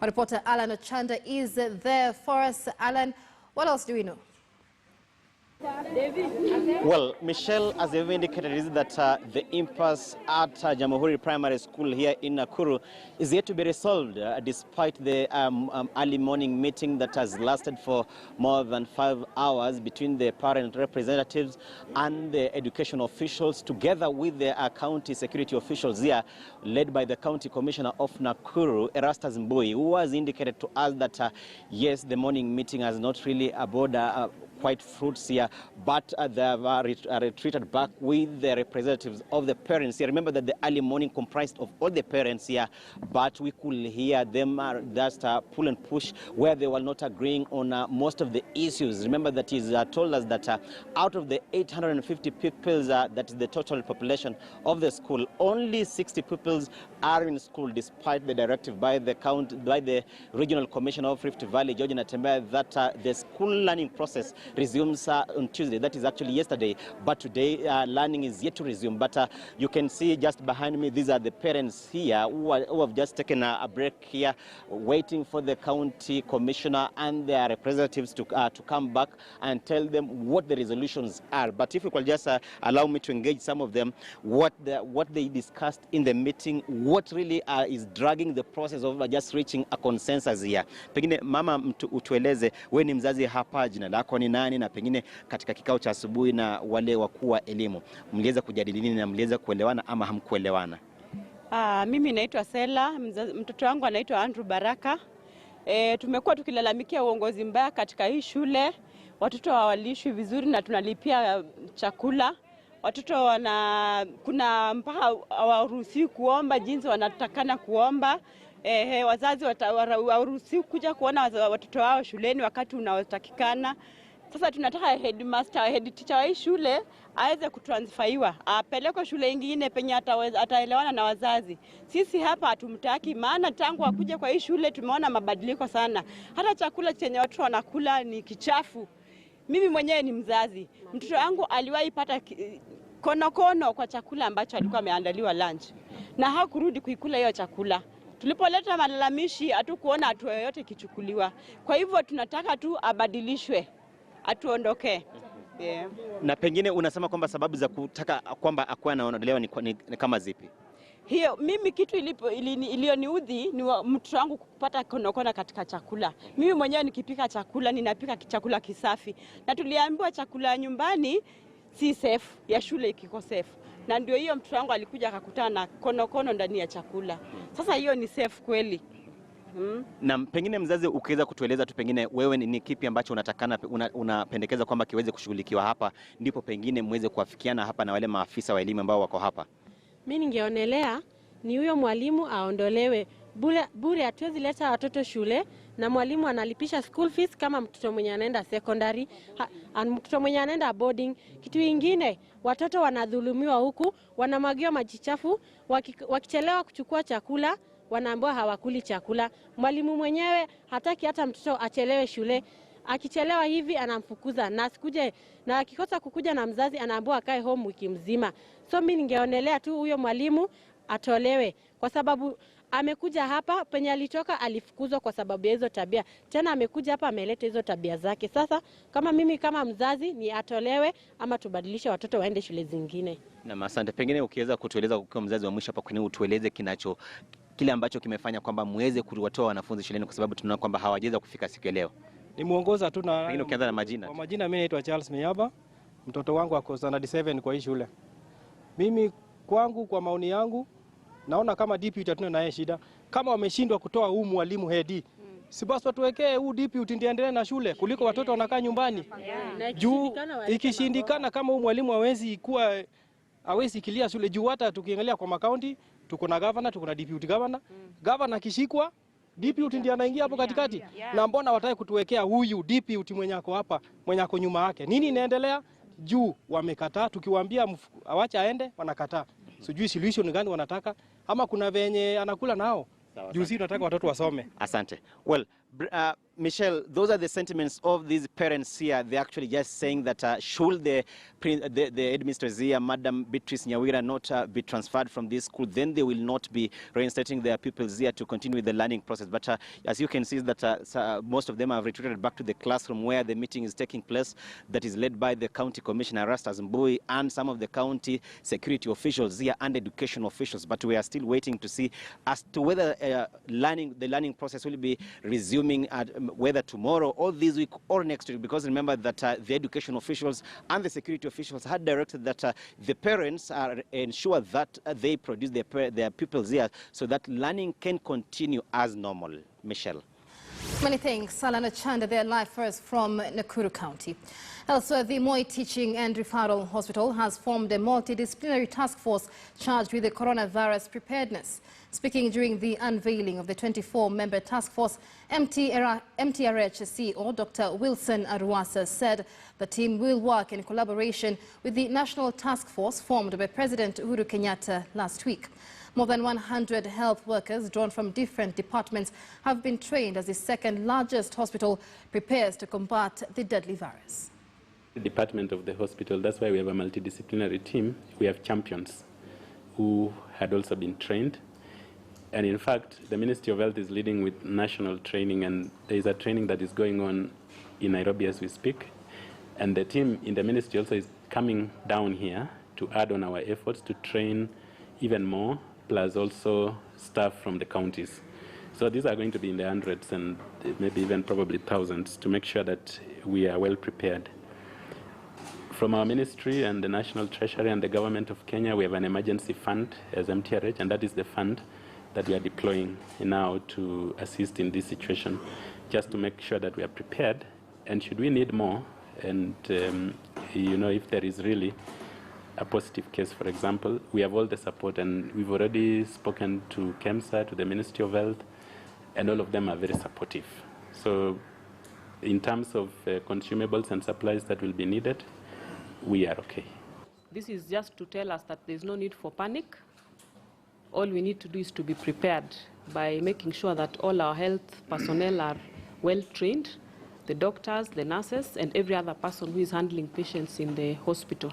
Our reporter Alan Ochanda is there for us. Alan, what else do we know? Well, Michelle, as you've indicated, is that the impasse at Jamhuri Primary School here in Nakuru is yet to be resolved, despite the early morning meeting that has lasted for more than 5 hours between the parent representatives and the education officials, together with the county security officials here, led by the county commissioner of Nakuru, Erastus Mbui, who has indicated to us that, yes, the morning meeting has not really bordered quite fruits here, but they have retreated back with the representatives of the parents here. Remember that the early morning comprised of all the parents here, but we could hear them just pull and push where they were not agreeing on most of the issues. Remember that he's told us that out of the 850 pupils, that is the total population of the school, only 60 pupils are in school, despite the directive by the regional commissioner of Rift Valley, George Natembeya, that the school learning process resumes on Tuesday. That is actually yesterday, but today learning is yet to resume. But you can see just behind me, these are the parents here who have just taken a break here, waiting for the county commissioner and their representatives to come back and tell them what the resolutions are. But if you could just allow me to engage some of them, what they discussed in the meeting, what really is dragging the process of just reaching a consensus here. Pengine mama, utueleze, wewe ni mzazi hapa, jina lako ni nani, na pengine katika kikao cha asubuhi na wale wakuu wa elimu mliweza kujadili nini na mliweza kuelewana ama hamkuelewana? Mimi naitwa Sela, mtoto wangu anaitwa Andrew Baraka. Tumekuwa tukilalamikia uongozi mbaya katika hii shule. Watoto hawalishwi vizuri na tunalipia chakula. Watoto kuna mpaka hawaruhusiwi kuomba jinsi wanatakana kuomba. Wazazi hawaruhusiwi kuja kuona watoto wao shuleni wakati unaotakikana. Sasa tunataka head teacher wa hii shule aweze kutransferiwa, apeleke shule nyingine penye ataelewana na wazazi. Sisi hapa hatumtaki, maana tangu akuje kwa hii shule tumeona mabadiliko sana. Hata chakula chenye watu wanakula ni kichafu. Mimi mwenyewe ni mzazi. Mtoto wangu aliwahi pata konokono kwa chakula ambacho alikuwa ameandaliwa lunch, na hakurudi kuikula hiyo chakula. Tulipoleta malalamishi hatukuona hatua yoyote ikichukuliwa. Kwa hivyo tunataka tu abadilishwe, atuondoke. Yeah. Na pengine unasema kwamba sababu za kutaka kwamba akuwe anaondolewa ni kama zipi? Hiyo mimi kitu ilioniudhi ni mtoto wangu kupata konokono katika chakula. Mimi mwenyewe nikipika chakula ninapika chakula kisafi, na tuliambiwa chakula nyumbani si safe, ya shule ikiko safe. Na ndio hiyo mtoto wangu alikuja akakutana na konokono ndani ya chakula. Sasa hiyo ni safe kweli? Na pengine mzazi, ukiweza kutueleza tu pengine wewe ni kipi ambacho unapendekeza kwamba kiweze kushughulikiwa hapa, ndipo pengine muweze kuafikiana hapa na wale maafisa wa elimu ambao wako hapa. Mimi ningeonelea ni huyo mwalimu aondolewe. Bure hatuwezi leta watoto shule na mwalimu analipisha school fees kama mtoto mwenye anaenda secondary, mtoto mwenye anaenda boarding. Kitu kingine, watoto wanadhulumiwa huku, wanamwagiwa maji chafu, wakichelewa kuchukua chakula wanaambiwa hawakuli chakula. Mwalimu mwenyewe hataki hata mtoto achelewe shule. Akichelewa hivi anamfukuza, na asikuje, na akikosa kukuja na mzazi anaambiwa akae home wiki mzima. So mimi ningeonelea tu huyo mwalimu atolewe, kwa sababu amekuja hapa, penye alitoka alifukuzwa kwa sababu ya hizo tabia. Tena amekuja hapa ameleta hizo tabia zake. Sasa kama mimi kama mzazi ni atolewe, ama tubadilishe watoto waende shule zingine. Na asante. Pengine ukiweza kutueleza kwa mzazi wa mwisho hapa, kwani utueleze kile ambacho kimefanya kwamba muweze kuwatoa wanafunzi shuleni, kwa sababu tunaona kwamba hawajaweza kufika siku ya leo. Ni muongoza tu na pengine ukianza na majina. Kwa majina, mimi naitwa Charles Miyaba. Mtoto wangu ako standard 7 kwa hii shule. Mimi kwangu, kwa maoni yangu, naona kama deputy hatuna naye shida. Kama wameshindwa kutoa huu mwalimu head, si basi watuwekee huu deputy ndiendelee na shule kuliko watoto wanakaa nyumbani. Juu ikishindikana kama huu mwalimu hawezi kilia shule, juu hata tukiangalia kwa makaunti tuko na governor, tuko na deputy governor. Governor akishikwa, deputy ndiye anaingia hapo katikati. Na mbona wataka kutuwekea huyu deputy mwenye ako hapa, mwenye ako nyuma yake? Nini inaendelea? Juu wamekataa, tukiwaambia awacha aende wanakataa. Sijui solution gani wanataka, ama kuna venye anakula nao. Juu sisi tunataka watoto wasome. Asante. Well, Michelle, those are the sentiments of these parents here. They're actually just saying that should the headmistress here, Madam Beatrice Nyawira, not be transferred from this school, then they will not be reinstating their pupils here to continue with the learning process. But as you can see, that most of them have retreated back to the classroom where the meeting is taking place, that is led by the county commissioner, Rastas Mbui, and some of the county security officials here and education officials. But we are still waiting to see as to whether the learning process will be resuming whether tomorrow or this week or next week, because remember that the education officials and the security officials had directed that the parents ensure that they produce their pupils here so that learning can continue as normal. Michelle. Many thanks, Alana Chanda, their live first from Nakuru County. Elsewhere, the Moi Teaching and Referral Hospital has formed a multidisciplinary task force charged with the coronavirus preparedness. Speaking during the unveiling of the 24-member task force, MTRH CEO Dr. Wilson Aruasa said the team will work in collaboration with the national task force formed by President Uhuru Kenyatta last week. More than 100 health workers drawn from different departments have been trained as the second largest hospital prepares to combat the deadly virus. The department of the hospital, that's why we have a multidisciplinary team. We have champions who had also been trained. And in fact, the Ministry of Health is leading with national training, and there is a training that is going on in Nairobi as we speak. And the team in the ministry also is coming down here to add on our efforts to train even more, plus also staff from the counties. So these are going to be in the hundreds and maybe even probably thousands to make sure that we are well prepared. From our ministry and the National Treasury and the Government of Kenya, we have an emergency fund as MTRH, and that is the fund that we are deploying now to assist in this situation, just to make sure that we are prepared. And should we need more, and if there is really a positive case, for example, we have all the support, and we've already spoken to KEMSA, to the Ministry of Health, and all of them are very supportive. So in terms of consumables and supplies that will be needed, we are okay. This is just to tell us that there's no need for panic. All we need to do is to be prepared by making sure that all our health personnel are well trained, the doctors, the nurses, and every other person who is handling patients in the hospital.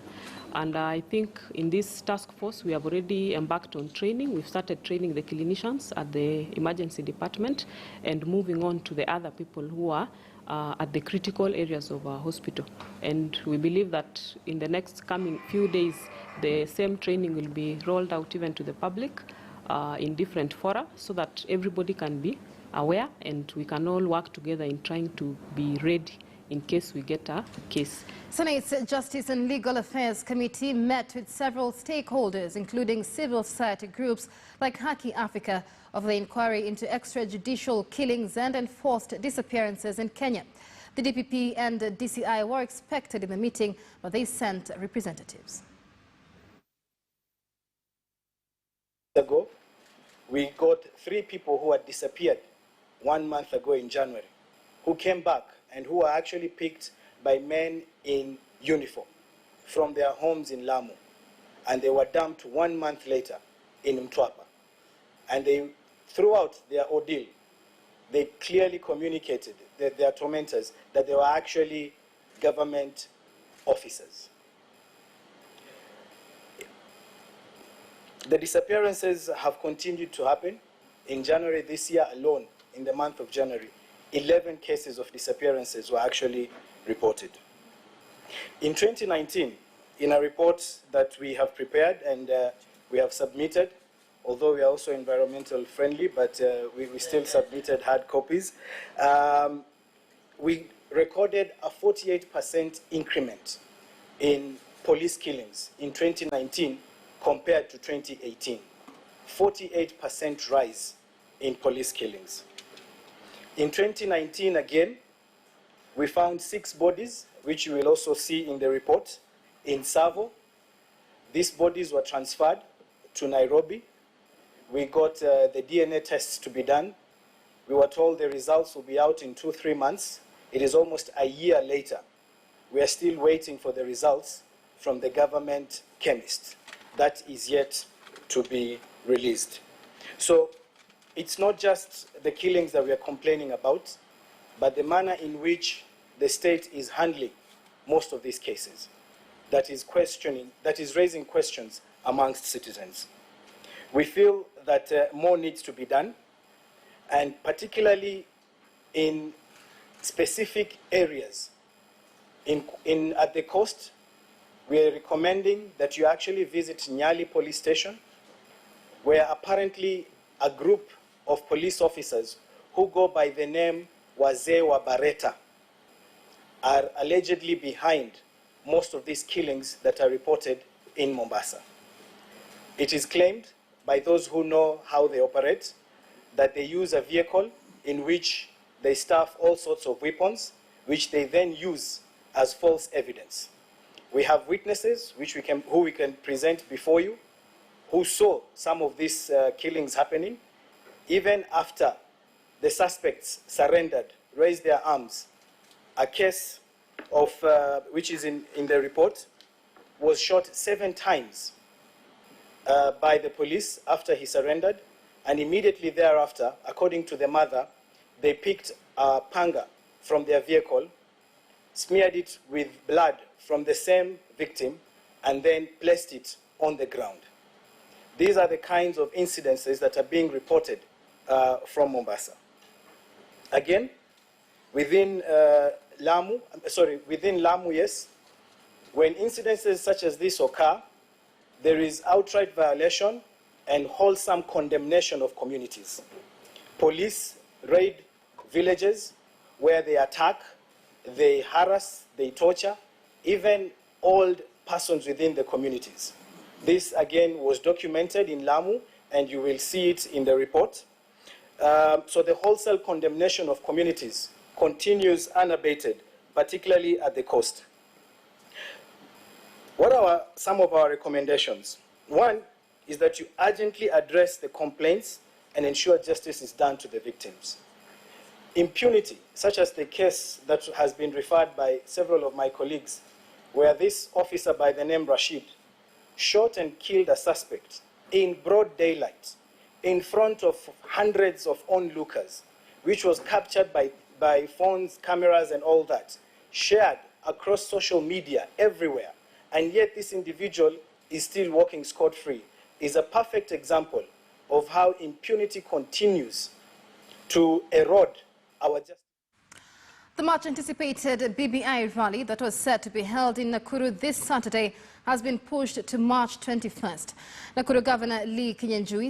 And I think in this task force, we have already embarked on training. We've started training the clinicians at the emergency department and moving on to the other people who are at the critical areas of our hospital. And we believe that in the next coming few days, the same training will be rolled out even to the public in different fora so that everybody can be aware and we can all work together in trying to be ready in case we get a case. Senate's Justice and Legal Affairs Committee met with several stakeholders, including civil society groups like Haki Africa, of the inquiry into extrajudicial killings and enforced disappearances in Kenya. The DPP and the DCI were expected in the meeting, but they sent representatives. Ago, we got 3 people who had disappeared 1 month ago in January, who came back and who were actually picked by men in uniform from their homes in Lamu. And they were dumped 1 month later in Mtwapa. And they, throughout their ordeal, they clearly communicated, their tormentors, that they were actually government officers. The disappearances have continued to happen. In January this year alone, in the month of January, 11 cases of disappearances were actually reported. In 2019, in a report that we have prepared and we have submitted, although we are also environmental friendly, but we still submitted hard copies, we recorded a 48% increment in police killings in 2019 compared to 2018. 48% rise in police killings. In 2019 again, we found 6 bodies, which you will also see in the report, in Savo. These bodies were transferred to Nairobi. We got the DNA tests to be done. We were told the results will be out in 2-3 months. It is almost a year later. We are still waiting for the results from the government chemist. That is yet to be released. So it's not just the killings that we are complaining about. but the manner in which the state is handling most of these cases that is raising questions amongst citizens. We feel that more needs to be done, and particularly in specific areas. At the coast, we are recommending that you actually visit Nyali police station, where apparently a group of police officers who go by the name Wazee wa Bareta are allegedly behind most of these killings that are reported in Mombasa. It is claimed by those who know how they operate that they use a vehicle in which they stuff all sorts of weapons, which they then use as false evidence. We have witnesses who we can present before you, who saw some of these killings happening. Even after the suspects surrendered, raised their arms, a case of, which is in the report, was shot 7 times by the police after he surrendered, and immediately thereafter, according to the mother, they picked a panga from their vehicle, smeared it with blood from the same victim, and then placed it on the ground. These are the kinds of incidences that are being reported from Mombasa. Again, within Lamu, yes, when incidences such as this occur, there is outright violation and wholesome condemnation of communities. Police raid villages where they attack, they harass, they torture, even old persons within the communities. This, again, was documented in Lamu, and you will see it in the report. So the wholesale condemnation of communities continues unabated, particularly at the coast. What are some of our recommendations? One is that you urgently address the complaints and ensure justice is done to the victims. Impunity, such as the case that has been referred by several of my colleagues, where this officer by the name Rashid shot and killed a suspect in broad daylight in front of hundreds of onlookers, which was captured by phones, cameras, and all that, shared across social media everywhere, and yet this individual is still walking scot-free, is a perfect example of how impunity continues to erode our justice. The much-anticipated BBI rally that was set to be held in Nakuru this Saturday has been pushed to March 21st. Nakuru Governor Lee Kinyanjui